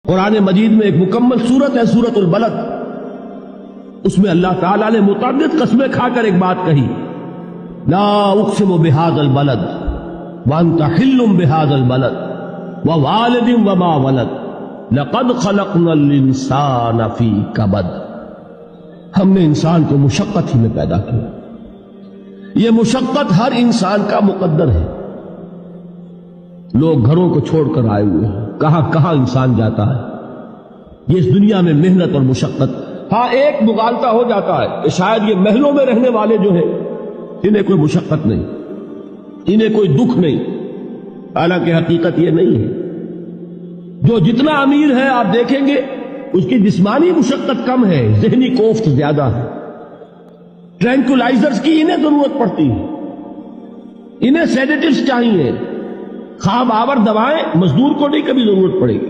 قرآن مجید میں ایک مکمل سورت ہے سورت البلد، اس میں اللہ تعالیٰ نے متعدد قسمیں کھا کر ایک بات کہی، لا اقسم بہذا البلد وانت حل بہذا البلد ووالد وما ولد لقد خلقنا الانسان فی کبد۔ ہم نے انسان کو مشقت ہی میں پیدا کیا، یہ مشقت ہر انسان کا مقدر ہے۔ لوگ گھروں کو چھوڑ کر آئے ہوئے ہیں، کہاں کہاں انسان جاتا ہے، یہ اس دنیا میں محنت اور مشقت۔ ہاں ایک مغالطہ ہو جاتا ہے کہ شاید یہ محلوں میں رہنے والے جو ہیں انہیں کوئی مشقت نہیں، انہیں کوئی دکھ نہیں، حالانکہ حقیقت یہ نہیں ہے۔ جو جتنا امیر ہے آپ دیکھیں گے اس کی جسمانی مشقت کم ہے، ذہنی کوفت زیادہ ہے۔ ٹرینکولائزرز کی انہیں ضرورت پڑتی ہے، انہیں سیڈیٹیوز چاہیے، خواب آور دوائیں مزدور کو نہیں کبھی ضرورت پڑے گی۔